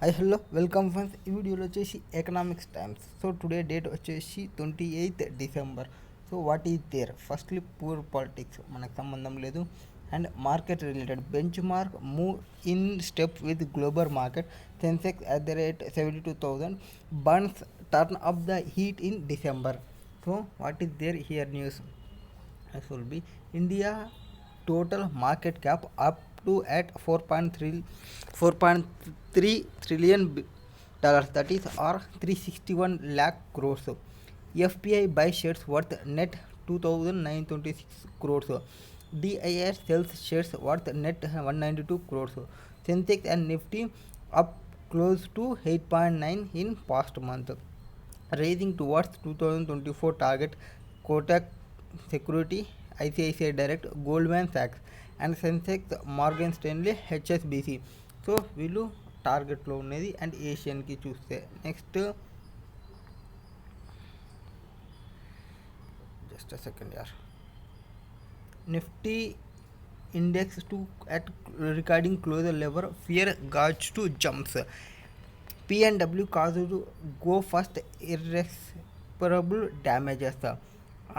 Hello welcome friends. ఈ వీడియోలో వచ్చేసి economics times. So today date వచ్చేసి 28 December. So what is there firstly poor politics మనకు సంబంధం లేదు. And market related benchmark move in step with global market. Sensex at the rate 72,000 burns turn up the heat in December. So what is there here news? This will be India total market cap up to at 4.3 trillion dollars, that is or 361 lakh crores. FPI buy shares worth net 2,926 crores. DIR sells shares worth net 192 crores. Sensex and Nifty up close to 8.9 in past month, raising towards 2024 target. Kotak Security, ICICI Direct, Goldman Sachs and Sensex, Morgan Stanley, HSBC. So వీళ్ళు టార్గెట్లో ఉన్నది. And ఏషియన్కి చూస్తే next just second యార్ Nifty index to at recording closer level, fear gauge to jumps. P&W caused to go first irreparable damages.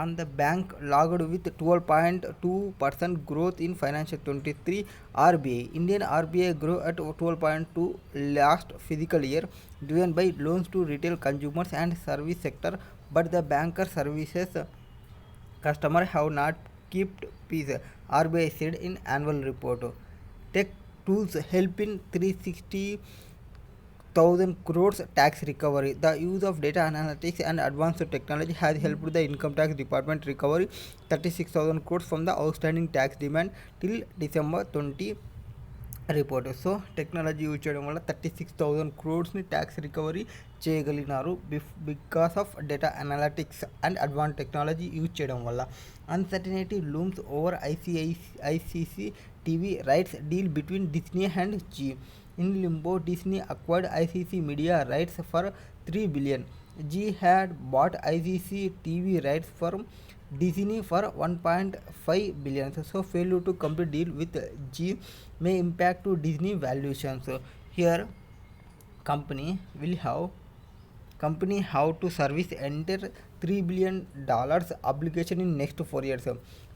On the bank logged with 12.2% growth in financial 23. RBI, Indian RBI grew at 12.2 last fiscal year, driven by loans to retail consumers and service sector, but the banker services customer have not kept peace, RBI said in annual report. Tech tools help in 360,000 crores tax recovery. The use of data analytics and advanced technology has helped the income tax department recover 36,000 crores from the outstanding tax demand till December 20 report. So technology use చేయడం వల్ల 36,000 క్రోడ్స్ని tax recovery చేయగలిగినారు because of data analytics and advance technology use చేయడం వల్ల. Uncertainty looms over ICC TV rights deal between Disney and Zee. In limbo, Disney acquired ICC media rights for 3 billion. G had bought ICC TV rights from Disney for 1.5 billion. So failure to complete deal with G may impact to Disney valuations. Here company have to service enter $3 billion obligation in next 4 years,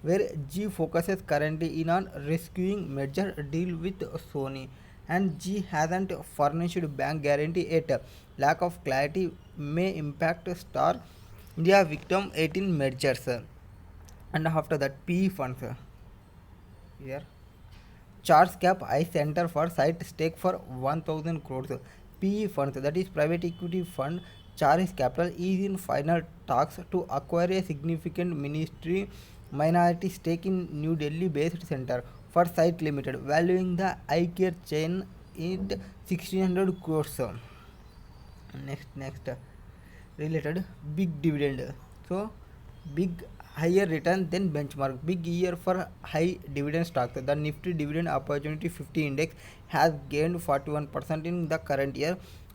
where G focuses currently in on rescuing merger deal with Sony. And G hasn't furnished bank guarantee yet. Lack of clarity may impact Star India victim 18 mergers. And after that, PE funds. Here, charge cap I center for site stake for 1,000 crores. PE funds, that is private equity fund, Charis Capital is in final talks to acquire a significant ministry minority stake in New Delhi based center for Site Limited, valuing the eye care chain at 1,600 crores. Next related big dividend. So big higher return than benchmark. Big year for high dividend stocks. The Nifty Dividend Opportunity 50 Index has gained 41% in the current year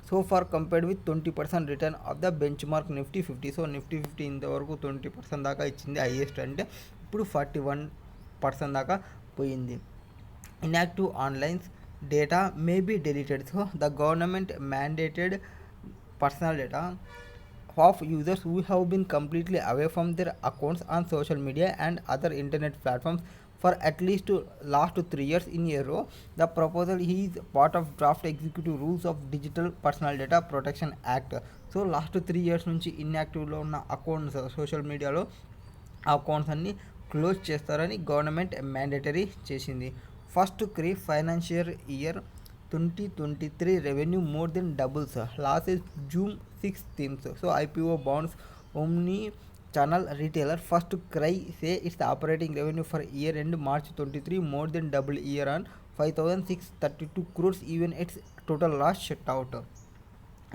so far, compared with 20% return of the benchmark Nifty 50. So Nifty 50 ఇంతవరకు 20% దాకా ఇచ్చింది, highest అంటే ఇప్పుడు 41% దాకా పోయింది. Inactive online data may be deleted. So the government mandated personal data of users who have been completely away from their accounts on social media and other internet platforms for at least last 3 years in a row. The proposal is part of draft executive rules of Digital Personal Data Protection Act. So last 3 years నుంచి ఇన్యాక్టివ్లో ఉన్న accounts social మీడియాలో ఆ accounts అన్ని close చేస్తారని government mandatory చేసింది. First creep financial year 2023 revenue more than doubles. Losses June 6 themes. So IPO bonds, Omni channel retailer First Cry say its operating revenue for year end March 23 more than double year on 5,632 crores, even its total loss shut out.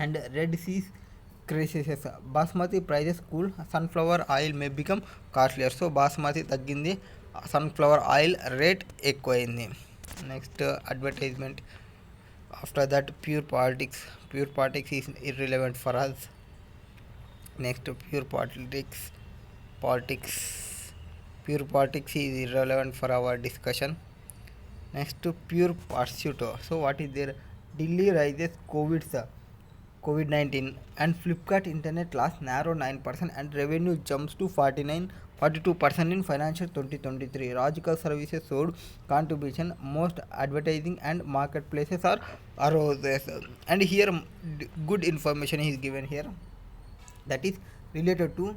And Red Sea crisis, Basmati prices cool, sunflower oil may become costlier. So Basmati తగ్గింది, sunflower oil rate ఎక్కువైంది. Next advertisement. After that, pure politics is irrelevant for us. Next, pure politics is irrelevant for our discussion. Next, pure pursuit. So what is there? Delhi rises COVID-19 and Flipkart internet loss narrow 9% and revenue jumps to 42% in financial 2023. Logical services sold contribution, most advertising and marketplaces are arose. And here good information is given here, that is related to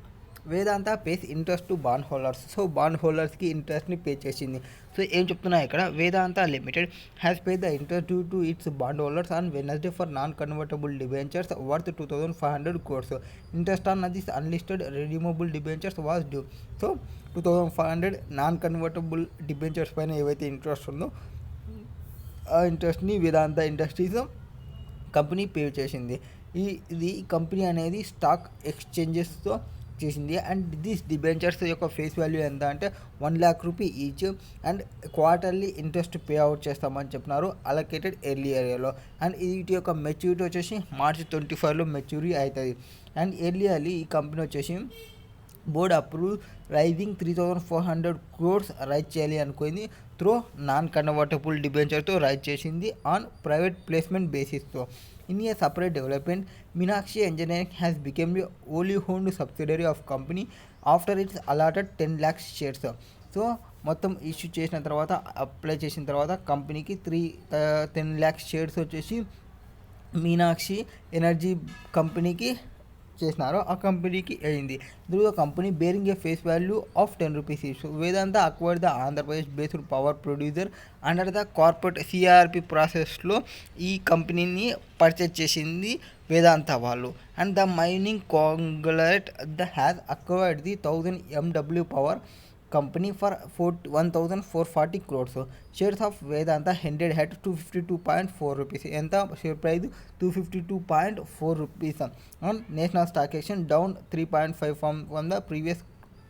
Vedanta pays interest to bond holders. So bond హోల్డర్స్కి ఇంట్రెస్ట్ని pay చేసింది. So ఏం చెప్తున్నా ఇక్కడ, Vedanta limited has pay the interest due to its bond holders on Wednesday for non convertible debentures worth 2500 crores. Interest on this unlisted redeemable debentures was due. So 2500 non convertible debentures పైన ఏవైతే ఇంట్రెస్ట్ ఉందో ఆ ఇంట్రెస్ట్ని Vedanta industries company pay చేసింది. ఇది company అనేది stock ఎక్స్చేంజెస్తో చేసింది. అండ్ దిస్ డిబెంచర్స్ యొక్క ఫేస్ వాల్యూ ఎంత అంటే 1 lakh rupee each. And quarterly interest pay out చేస్తామని చెప్పినారు అలొకేటెడ్ ఎర్లీ ఏరియాలో. అండ్ వీటి యొక్క మెచ్యూరిటీ వచ్చేసి March 25లో మెచ్యూరిటీ అవుతుంది. అండ్ ఎర్లీ ఈ కంపెనీ వచ్చేసి board approve raising 3400 crores raise చేయాలి అనుకుంది త్రూ నాన్ కన్వర్టబుల్ డిబెంచర్తో రైజ్ చేసింది ఆన్ ప్రైవేట్ ప్లేస్మెంట్ బేసిస్తో. In a separate development, Meenakshi Engineering has become a wholly owned subsidiary of company after it's allotted 10 lakh shares. So మొత్తం issue చేసిన తర్వాత, apply చేసిన తర్వాత కంపెనీకి 10 lakh షేర్స్ వచ్చేసి మీనాక్షి ఎనర్జీ కంపెనీకి చేసినారు. ఆ కంపెనీకి అయింది. The company bearing a face value of 10 rupees each. Vedanta acquired the Andhra Pradesh based power producer under the corporate CRP ప్రాసెస్లో ఈ కంపెనీని పర్చేజ్ చేసింది వేదాంత వాళ్ళు. And the mining conglomerate has acquired the 1000 MW power company for 1440 crores. Shares of Vedanta ended at 252.4 rupees. ఎంత share price 252.4 rupees on national stock exchange, down 3.5 from the previous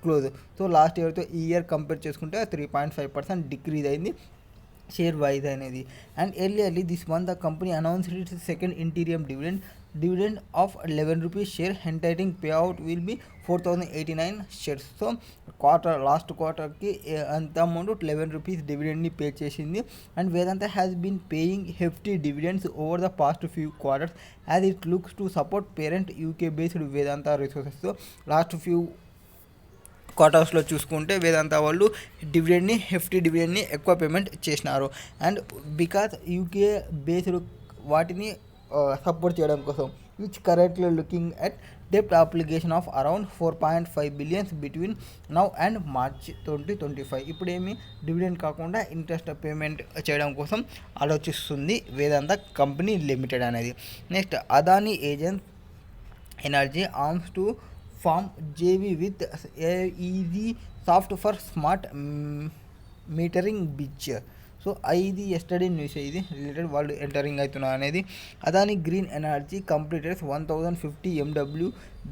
close. So last ఇయర్తో ఈ year compare చేసుకుంటే 3.5% decrease అయింది share wise అనేది. And early this month the company announced its second interim dividend of 11 rupees share, entitling payout will be 4089 shares. So last క్వార్టర్కి అంత amount 11 rupees డివిడెండ్ని pay చేసింది. And Vedanta has been paying hefty dividends over the past few quarters as it looks to support parent UK based Vedanta resources. Last few క్వార్టర్స్లో చూసుకుంటే వేదాంత వాళ్ళు hefty డివిడెండ్ని ఎక్కువ payment చేసినారు. అండ్ బికాస్ యూకే బేస్డ్ వాటిని support చేయడం కోసం, విచ్ కరెంట్లీ లుకింగ్ అట్ డెప్ట్ application of around 4.5 billion between now and March 2025. ఇప్పుడేమి డివిడెండ్ కాకుండా ఇంట్రెస్ట్ పేమెంట్ చేయడం కోసం ఆలోచిస్తుంది వేదాంత కంపెనీ లిమిటెడ్ అనేది. Next, Adani agents energy arms to form JV with easy soft for smart metering biz. So ఇది yesterday news, ఇది related వాళ్ళు entering అవుతున్నారు అనేది. Adani green energy completed 1050 MW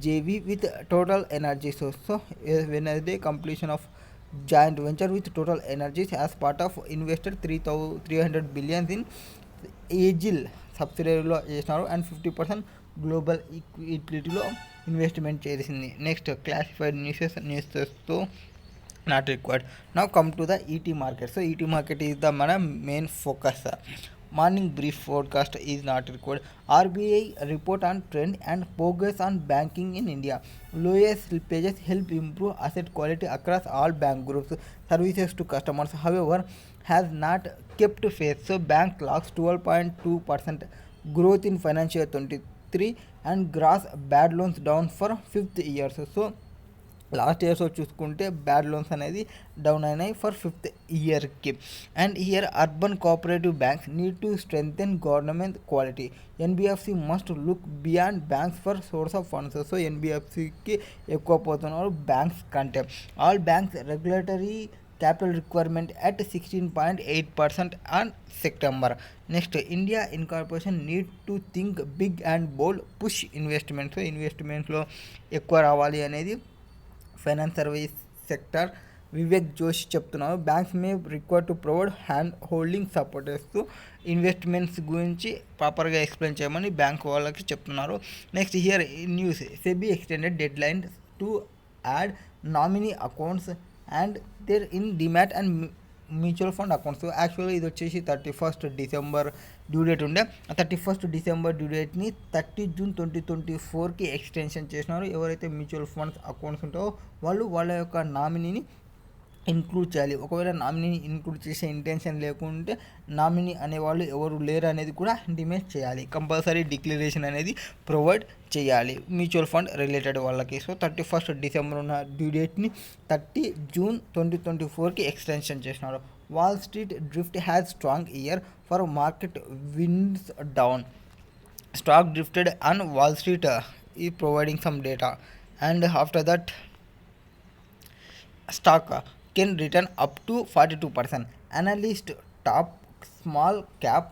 JV with total energy source. So Wednesday completion of joint venture with total energies as part of invested 300 billion in AGEL సబ్సిడరీలో చేసినారు. And 50% global ఈక్విటీలో investment చేసింది. Next, classified న్యూసెస్తో not required. Now come to the ET market. So ET market is the main focus. Morning brief forecast is not required. RBI report on trend and progress on banking in India. Lowest slippages help improve asset quality across all bank groups. Services to customers, however, has not kept pace. So bank logs 12.2% growth in financial 23 and gross bad loans down for 5th year. So last ఇయర్స్లో చూసుకుంటే bad loans అనేది down అయినాయి for 5th ఇయర్కి. And here urban cooperative banks need to strengthen government quality. NBFC must look beyond banks for source of funds. So ఎన్బిఎఫ్సికి ఎక్కువ పోతున్నారు banks కంటే. All banks regulatory capital requirement at 16.8% on September. Next, India incorporation need to think big and bold, push investments. ఇన్వెస్ట్మెంట్లో ఎక్కువ రావాలి అనేది finance service sector Vivek Joshi చెప్తున్నారు. Banks may require to provide hand holding support చేస్తూ investments గురించి ప్రాపర్గా explain చేయమని bank వాళ్ళకి చెప్తున్నారు. Next, here news, SEBI extended deadline to add nominee accounts and there in demat and mutual fund accounts. యాక్చువల్గా ఇది వచ్చేసి 31st December డ్యూ డేట్ ఉండే 31st డిసెంబర్ డ్యూ డేట్ని 30 జూన్ 2024కి ఎక్స్టెన్షన్ చేసినారు. ఎవరైతే మ్యూచువల్ ఫండ్స్ అకౌంట్స్ ఉంటాయో వాళ్ళు వాళ్ళ యొక్క నామినీని ఇంక్లూడ్ చేయాలి. ఒకవేళ నామినీని ఇంక్లూడ్ చేసే ఇంటెన్షన్ లేకుంటే నామినీ అనేవాళ్ళు ఎవరు లేరు అనేది కూడా ఇంటిమేట్ చేయాలి. కంపల్సరీ డిక్లరేషన్ అనేది ప్రొవైడ్ చేయాలి మ్యూచువల్ ఫండ్ రిలేటెడ్ వాళ్ళకి. సో 31st డిసెంబర్ ఉన్న డ్యూ డేట్ని 30 జూన్ 2024కి ఎక్స్టెన్షన్ చేసినారు. Wall street drift has strong year for market winds down. Stock drifted on Wall Street is providing some data, and after that stock can return up to 42%. Analyst top small cap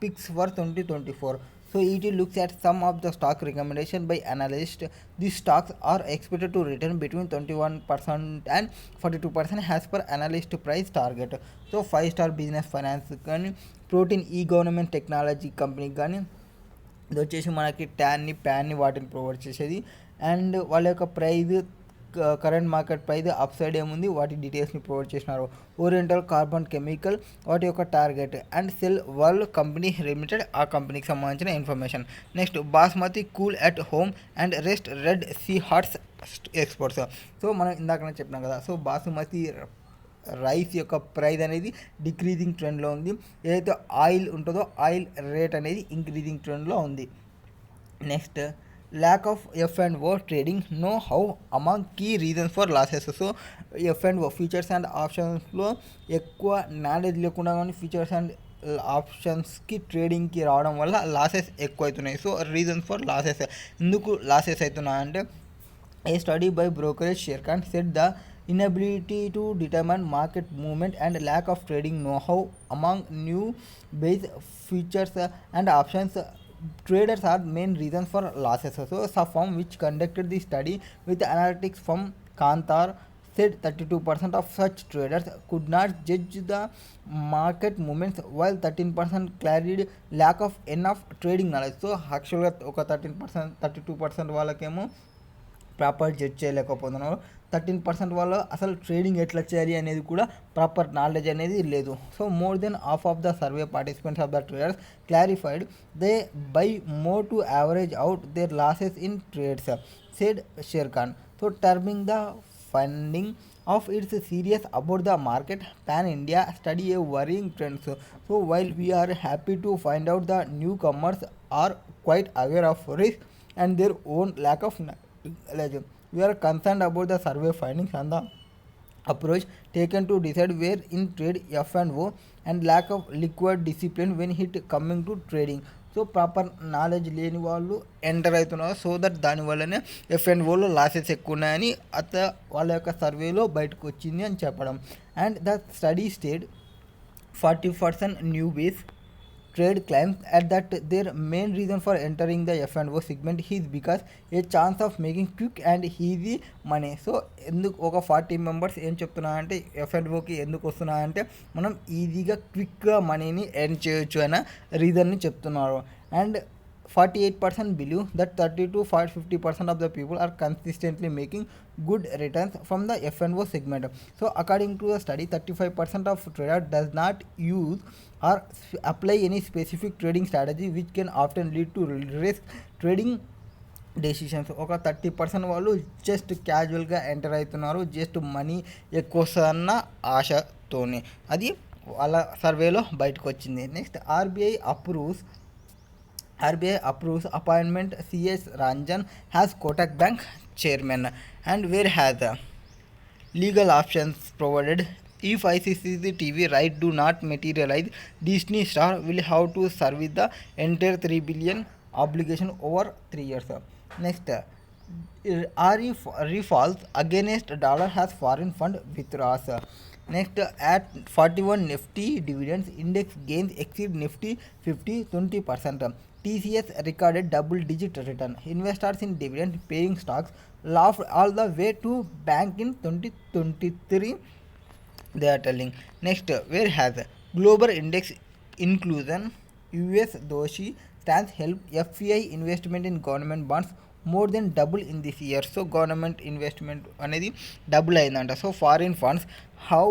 picks for 2024. So it looks at some of the stock recommendation by analysts. These stocks are expected to return between 21% and 42% as per analyst price target. So 5-star business finance కానీ protein ఈ government technology company కానీ ఇది వచ్చేసి మనకి ట్యాన్ని ప్యాన్ని వాటిని provide చేసేది. And వాళ్ళ యొక్క price current market price upside ఏముంది వాటి డీటెయిల్స్ని ప్రొవైడ్ చేసినారు. ఓరియంటల్ కార్బన్ కెమికల్ వాటి యొక్క target and sell world company limited ఆ కంపెనీకి సంబంధించిన information. Next basmati cool at home and rest red sea hearts exports. So మనం ఇందాకనే చెప్పినాం కదా, సో బాసుమతి రైస్ యొక్క ప్రైస్ అనేది డిక్రీజింగ్ ట్రెండ్లో ఉంది. ఏదైతే ఆయిల్ ఉంటుందో ఆయిల్ రేట్ అనేది ఇంక్రీజింగ్ ట్రెండ్లో ఉంది. Next lack of F&O trading no how among key reasons for losses. So F&O futures and ఆప్షన్స్లో ఎక్కువ నాలెడ్జ్ లేకుండా కానీ ఫ్యూచర్స్ అండ్ ఆప్షన్స్కి ట్రేడింగ్కి రావడం వల్ల లాసెస్ ఎక్కువ అవుతున్నాయి. సో రీజన్స్ ఫర్ లాసెస్, ఎందుకు లాసెస్ అవుతున్నాయంటే a study by brokerage Sharekhan set the inability to determine market movement and lack of trading know-how among new base futures and options traders are main reasons for losses. So a firm which conducted the study with analytics firm Kantar said 32% of such traders could not judge the market movements while 13% clarified lack of enough trading knowledge. So actually ఒక 32% వాళ్ళకేమో proper judge చేయలేకపోతున్నారు. 13% వాళ్ళు అసలు trading ఎట్లా చేయాలి అనేది కూడా proper knowledge అనేది లేదు. So more than half of the survey participants of the traders clarified they buy more to average out their losses in trades said Sharekhan. So terming the funding of its serious about the market pan India study a worrying trends. So while we are happy to find out the newcomers are quite aware of risk and their own lack of knowledge, we are concerned about the survey findings and the approach taken to decide where in trade F&O and lack of liquid discipline when it coming to trading. So proper knowledge లేని వాళ్ళు enter అవుతున్నారు. So that దానివల్లనే F&Oలో losses ఎక్కువ ఉన్నాయని వాళ్ళ యొక్క సర్వేలో బయటకు వచ్చింది అని చెప్పడం. And the steady state 40% new base trade claims at that their main reason for entering the F&O segment is because a chance of making quick and easy money. So ఎందుకు ఒక 40 మెంబర్స్ ఏం చెప్తున్నారంటే F&Oకి ఎందుకు వస్తున్నాయంటే మనం ఈజీగా క్విక్గా మనీని ఎర్న్ చేయొచ్చు అనే రీజన్ని చెప్తున్నారు. And 48% believe that 30 to 50% of the people are consistently making good returns from the F&O segment. So according to the study, 35% of traders does not use or apply any specific trading strategy which can often lead to risk trading decisions. ఒక 30% వాళ్ళు just క్యాజువల్గా enter అవుతున్నారు, just money ఎక్కువ వస్తుందన్న ఆశతోనే. అది వాళ్ళ సర్వేలో బయటకు వచ్చింది. Next RBI approves appointment CS Ranjan as Kotak Bank chairman, and where has legal options provided if ICCTV right do not materialize. Disney star will have to service the entire 3 billion obligation over 3 years. Next, RE falls against dollar as foreign fund withdraws. Next, at 41 Nifty dividends index gains exceed Nifty 50 20%. TCS recorded double-digit return. Investors in dividend-paying stocks laughed all the way to bank in 2023. They are telling. Next, where has global index inclusion US Doshi stands help FPI investment in government bonds more than double in this year. So government investment అనేది double అయిందంట. So foreign funds how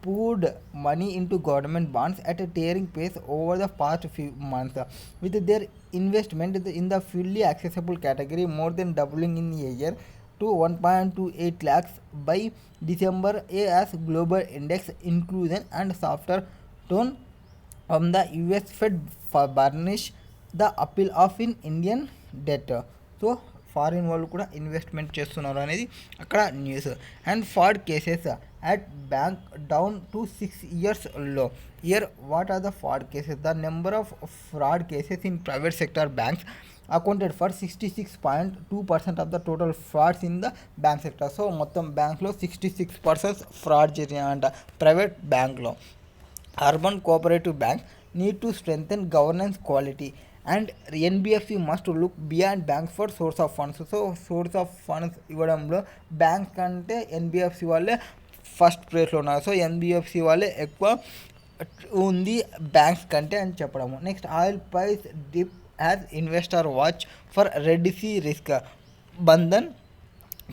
poured money into government bonds at a tearing pace over the past few months, with their investment in the fully accessible category more than doubling in a year to 1.28 lakhs by December. As global index inclusion and softer tone on the US Fed for burnish the appeal of in Indian debt. So foreign వాళ్ళు కూడా investment చేస్తున్నారు అనేది అక్కడ news. And fraud cases at bank down to 6 years లో. Year what are the fraud cases? The number of fraud cases in private sector banks accounted for 66.2% of the total frauds in the bank sector. So మొత్తం బ్యాంక్లో 66% fraud జరిగాయంట private బ్యాంక్లో. Urban cooperative banks need to strengthen governance quality, and NBFC must look beyond banks for source of funds. So source of funds ఇవ్వడంలో bank కంటే NBFC వాళ్ళే first ప్లేస్లో ఉన్నారు. So NBFC వాళ్ళే ఎక్కువ ఉంది బ్యాంక్స్ కంటే అని చెప్పడము. Next, oil price dip as investor watch for red sea risk. Bandhan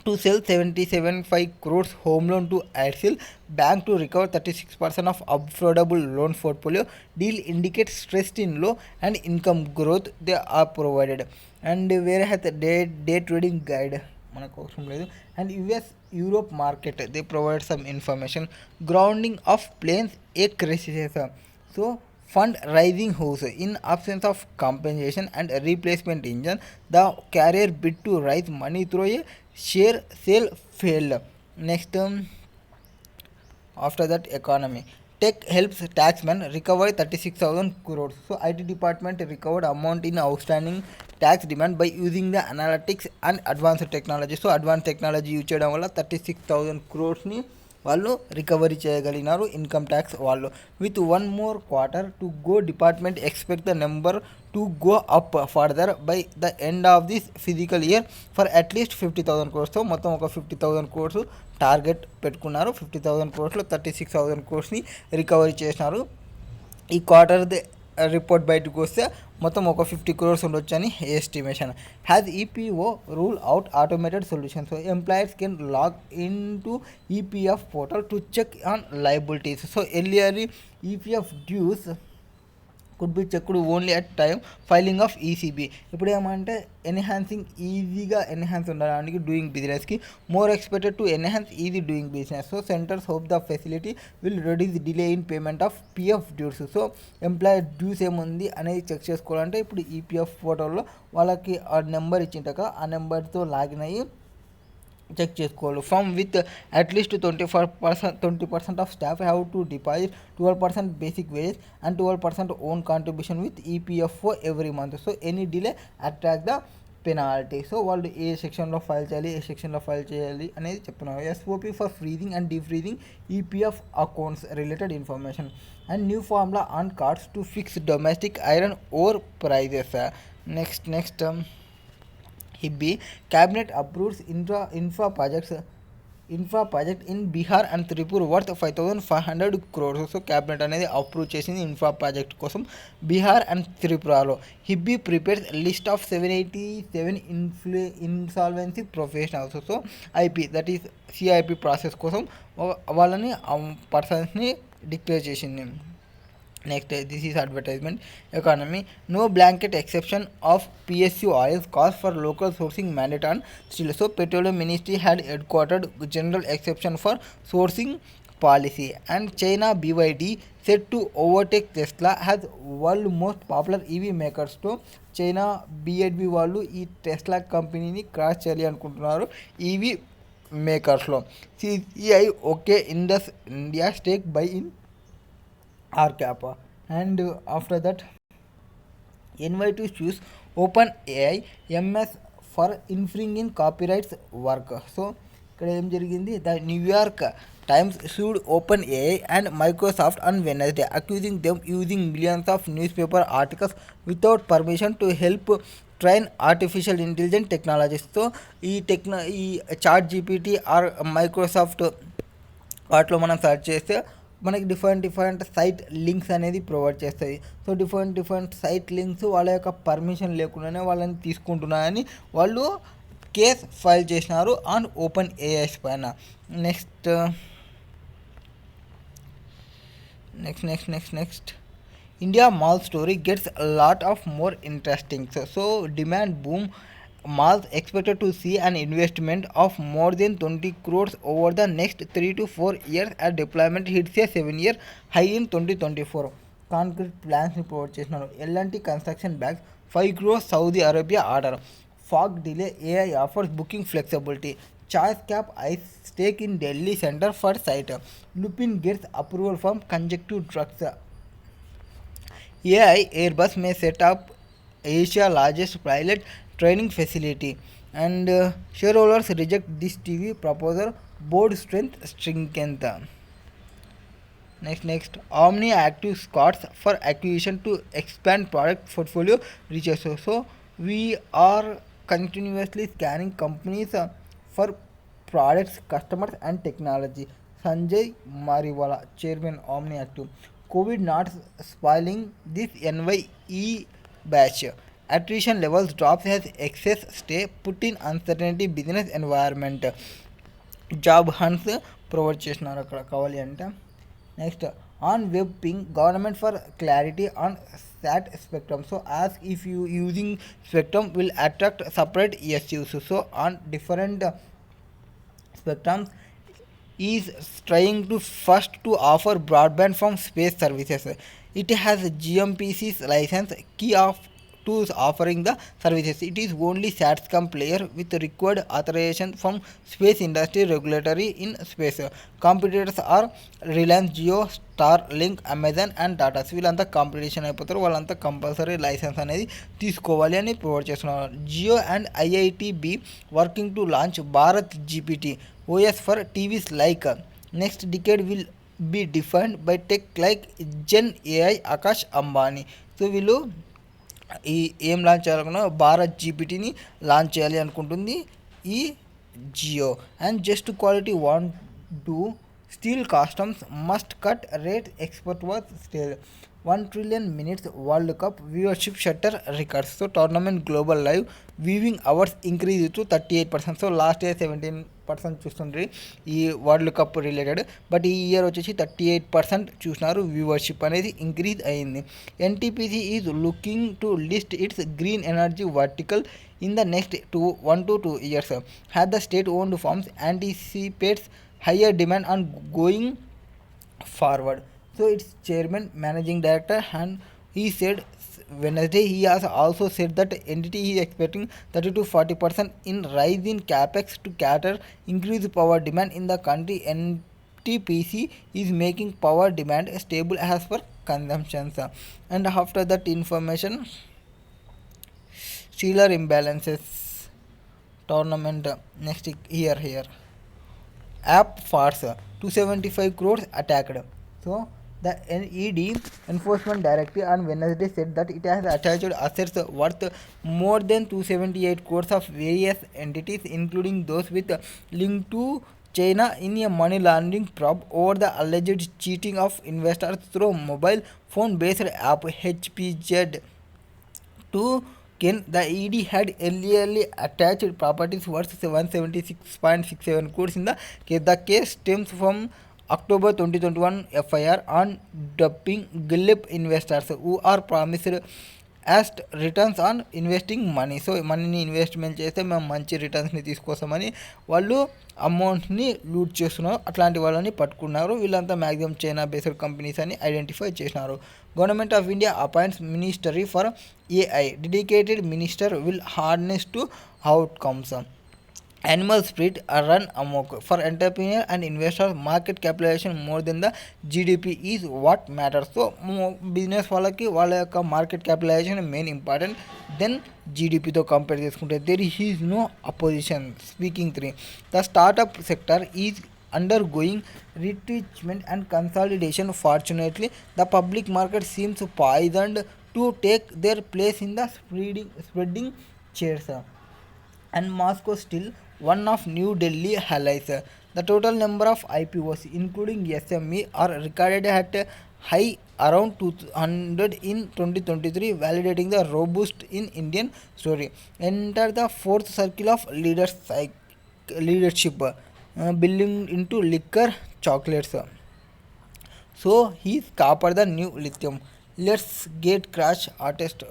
to sell 77.5 crores home loan to Aircel Bank to recover 36% of affordable loan portfolio. Deal indicates stress in low and income growth they are provided. And where has the day trading guide మనకు అవసరం లేదు. And Europe market they provide some information. Grounding of planes a crisis. So fund rising house in absence of compensation and replacement engine, the carrier bid to raise money through a share sale failed. Next, after that, economy. Tech helps taxman recover 36,000 crores. So IT department recovered amount in outstanding tax demand by using the analytics and advanced technology. So advanced technology use చేయడం వల్ల 36,000 crores ని వాళ్ళు recovery చేయగలిగినారు income tax వాళ్ళు. With 1 more quarter to go, department expect the number to go up further by the end of this physical year for at least 50,000 crores. మొత్తం ఒక 50,000 crores target పెట్టుకున్నారు. 50,000 crores 36,000 crores recovery చేసినారు. ఈ quarter report బయటకు వస్తే మొత్తం ఒక 50 crores ఉండొచ్చు అని estimation. Has EPO rule out automated solution. So employers can log in to EPF portal to check on liabilities. So earlier EPF dues could be checked only at time filing of ECB. ఇప్పుడు ఏమంటే enhancing ఈజీగా enhance ఉండడానికి doing బిజినెస్కి more expected to enhance easy doing business. So centre's hope the facility will reduce delay in payment of PF dues. So employer dues ఏముంది అనేది check చేసుకోవాలంటే ఇప్పుడు EPF పోర్టల్లో వాళ్ళకి ఆ నెంబర్ ఇచ్చింటాక ఆ నెంబర్తో లాగిన్ అయ్యి చెక్ చేసుకోవాలి. From with at least 20% of staff have to deposit 12% basic wages and 12% own contribution with EPFO every month. So any delay attract the penalty. So వాళ్ళు ఏ సెక్షన్లో ఫైల్ చేయాలి, ఏ సెక్షన్లో ఫైల్ చేయాలి అనేది చెప్తున్నారు. SOP for freezing and defreezing EPF accounts related information. And new formula on cards to fix domestic iron ore prices. Next HIBBI cabinet approves infra project in Bihar and Tripura worth 5,500 crores. So cabinet అనేది approve చేసింది infra project కోసం Bihar and త్రిపురలో. HIBBI prepares list of 787 insolvency professionals. So IP that is CIP process కోసం వాళ్ళని పర్సన్స్ని declare చేసింది. Next, this is advertisement. Economy. No blanket exception of PSU oils cost for local sourcing mandate on steel. So petroleum ministry had headquartered general exception for sourcing policy. And China BYD set to overtake Tesla has world most popular EV మేకర్స్తో. China BYD వాళ్ళు ఈ Tesla కంపెనీని cross చేయాలి అనుకుంటున్నారు EV మేకర్స్లో. CCI okay Indus India stake buy in RCAP. And after that, NY2 choose OpenAI MS for infringing copyrights work. So ఇక్కడ ఏం జరిగింది, the New York times sued OpenAI and Microsoft on Wednesday, accusing them using millions of newspaper articles without permission to help train artificial intelligence technologies. So ఈ chat GPT are Microsoft వాటిలో మనం search చేస్తే మనకి different site links అనేది provide చేస్తాయి. So different site links వాళ్ళ యొక్క permission లేకుండానే వాళ్ళని తీసుకుంటున్నారని వాళ్ళు కేస్ ఫైల్ చేసినారు ఆన్ ఓపెన్ ఏఐస్ పైన. Next, Next. India mall story gets a lot of more interesting. So demand boom. Malls expected to see an investment of more than 20 crores over the next 3 to 4 years as deployment hits a 7-year high in 2024. Concrete plans report చేసినారు. L&T construction bags 5 crores Saudi Arabia order. Fog delay AI offers booking flexibility. Choice cap ice stake in Delhi Center for site. Lupin gets approval from conjunctive drugs. AI Airbus may set up Asia's largest pilot training facility, and shareholders reject this TV proposal. Board strength strengthened. Next. Omni active Scots for acquisition to expand product portfolio reaches. So we are continuously scanning companies for products, customers, and technology. Sanjay Mariwala, Chairman Omni Active. COVID not spoiling this NYE batch. Attrition levels drops as excess stay put in uncertainty business environment. Job haunts provide చేసినారు అక్కడ కావాలి అంటే. Next on web ping government for clarity on SAT spectrum. So ask if you using spectrum will attract separate SUs. So on different spectrums is trying to first to offer broadband from space services. It has GMPC's license key of to offering the services. It is only SATCOM player with required authorization from space industry regulatory in space. Competitors are Reliance Jio, Starlink, Amazon and Tata. వీళ్ళంతా competition అయిపోతారు. వాళ్ళంతా compulsory licence అనేది తీసుకోవాలి అని provide చేస్తున్నారు. Jio and IITB working to launch Bharat GPT OS for TVs like next decade will be defined by tech like Gen AI Akash Ambani. So వీళ్ళు ఈ ఏం లాంచ్ చేయాలనుకున్నా భారత్ జీపీటీని లాంచ్ చేయాలి అనుకుంటుంది ఈ Jio. And just quality want to steel customs must cut rate expert was steel 1 trillion minutes World Cup viewership shutter records. So tournament global live viewing hours increased to 38%. So last year 17% చూస్తుండ్రి ఈ world cup related, but ఈ year వచ్చేసి 38% చూసినారు. Viewership అనేది increase అయింది. NTPC is looking to list it's green energy vertical in the next 1 to 2 years. Had the state owned firms anticipates higher demand on going forward. So its chairman managing director, and he said Wednesday he has also said that entity is expecting 30 to 40% in rise in capex to cater increased power demand in the country. NTPC is making power demand stable as per consumptions. And after that information, Steeler imbalances tournament. Next here app farce 275 crores attacked. So the ED enforcement director on Wednesday said that it has attached assets worth more than 278 crores of various entities, including those with link to China, in a money laundering probe over the alleged cheating of investors through mobile phone based app HPZ to Ken. The ED had earlier attached properties worth 176.67 crores in the case. The case stems from October 2021 FIR on dumping gullible investors who are promised as returns on investing money. So మనీని investment చేస్తే మేము మంచి రిటర్న్స్ని తీసుకొస్తామని వాళ్ళు అమౌంట్ని loot చేస్తున్నారు. అట్లాంటి వాళ్ళని పట్టుకున్నారు. వీళ్ళంతా మ్యాక్సిమం చైనా బేస్డ్ కంపెనీస్ అని ఐడెంటిఫై చేసినారు. Government of India appoints ministry for AI. Dedicated minister will harness to outcomes. Animal spirit run amok. For entrepreneur and investors, market capitalization more than the GDP is what matters. So business వాళ్ళకి వాళ్ళ యొక్క market capitalisation main important then జీడిపితో compare చేసుకుంటే. There is no opposition. Speaking 3, the startup sector is undergoing retrenchment and consolidation. Fortunately, the public market seems poised to take their place in the spreading chairs. And Moscow still one of New Delhi highlights. The total number of IPOs, including SME, are recorded at high around 200 in 2023, validating the robust in Indian story. Enter the fourth circle of leadership, building into liquor chocolates. So he's copper the new lithium. Let's get crash artist.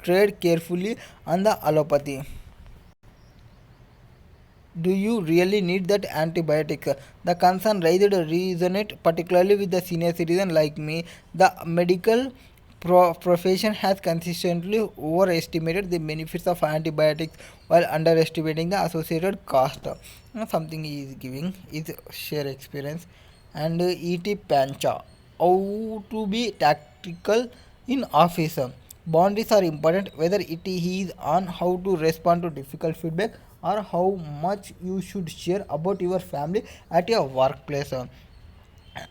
Trade carefully on the allopathy. Do you really need that antibiotic? The concern raised resonate particularly with the senior citizen like me. The medical profession has consistently overestimated the benefits of antibiotics while underestimating the associated cost. Something he is giving is share experience and ET Pancha. How to be tactical in office. Boundaries are important whether it is on how to respond to difficult feedback or how much you should share about your family at your workplace.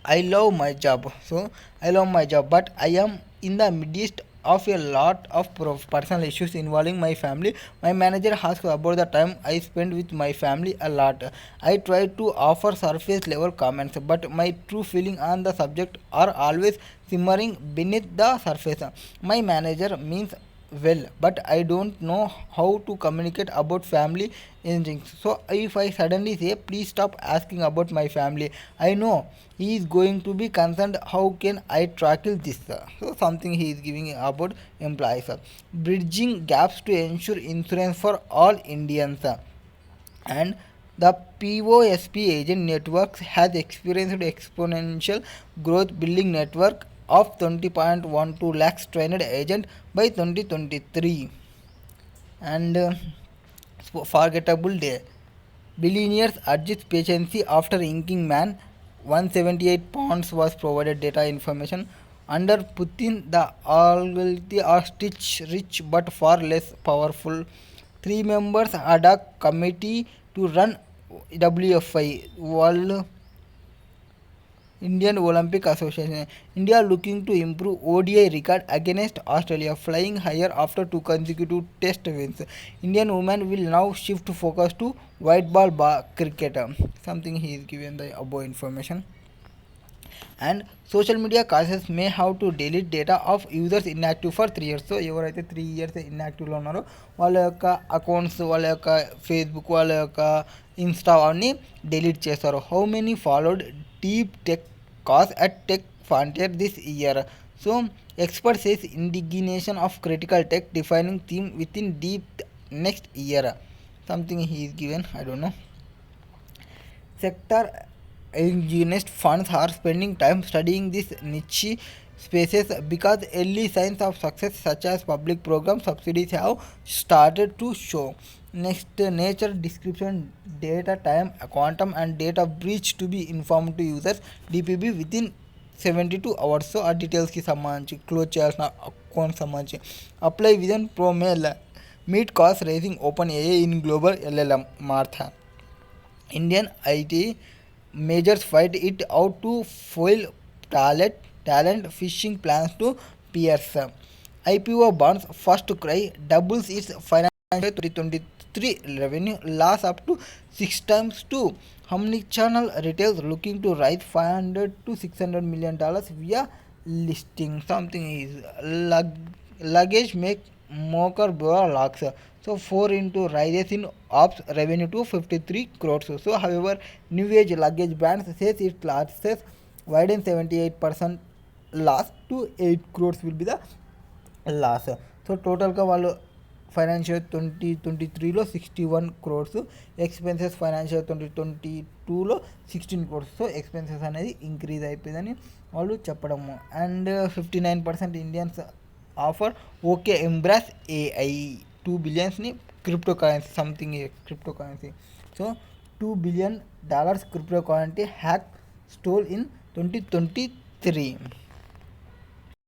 I love my job. So I love my job, but I am in the midst of a lot of personal issues involving my family. My manager asks about the time I spend with my family a lot. I try to offer surface level comments, but my true feeling on the subject are always simmering beneath the surface. My manager means well, but I don't know how to communicate about family things. So if I suddenly say please stop asking about my family, I know he is going to be concerned how can I tackle this. So something he is giving about employees. Bridging gaps to ensure insurance for all Indians. And the POSP agent network has experienced exponential growth, building network of 20.12 lakhs trained agent by 2023. And forgettable day. Billionaires urged patience after inking man. 178 pounds was provided data information. Under Putin, the algorithm are stitch rich but far less powerful. Three members ad hoc committee to run WFI World Indian Olympic Association. India looking to improve ODI record against Australia, flying higher after two consecutive test wins. Indian women will now shift focus to white ball cricket. Something he is given the above information. And social media causes may have to delete data of users inactive for 3 years. So ఎవరైతే 3 years ఇన్యాక్టివ్లో ఉన్నారో వాళ్ళ యొక్క accounts వాళ్ళ యొక్క Facebook వాళ్ళ యొక్క Insta అన్ని డిలీట్ చేస్తారు. How many followed deep tech cos at tech frontier this year. So expert says indignation of critical tech defining theme within deep next year. Something he is given, I don't know. Sector indigenous funds are spending time studying these niche spaces because early signs of success such as public program subsidies have started to show. Next, nature description, data time, quantum and data breach to be informed to users DPB within 72 hours. So ఆ డీటెయిల్స్కి సంబంధించి close చేయాల్సిన account సంబంధించి apply vision pro male meet cost rising open AA in global LLM మార్థా. Indian IT majors fight it out to foil talent fishing plans to peers. IPO bonds first cry doubles its financial 2023 revenue loss up to 6 times to omnichannel retail looking to raise 500 to 600 million dollars via listing. Something is luggage make mocker bora locks. So 4 into rises in ops revenue to 53 crores. So however new age luggage brands says its losses widen 78% loss to 8 crores will be the loss. So టోటల్గా వాళ్ళు financial 2023లో 61 crores, expenses financial 2022లో 16 crores. So expenses అనేది increase అయిపోయిందని వాళ్ళు చెప్పడము. And 59% Indians offer okay embrace AI. 2 బిలియన్స్ని cryptocurrency something cryptocurrency. So $2 billion cryptocurrency hack stole in 2023.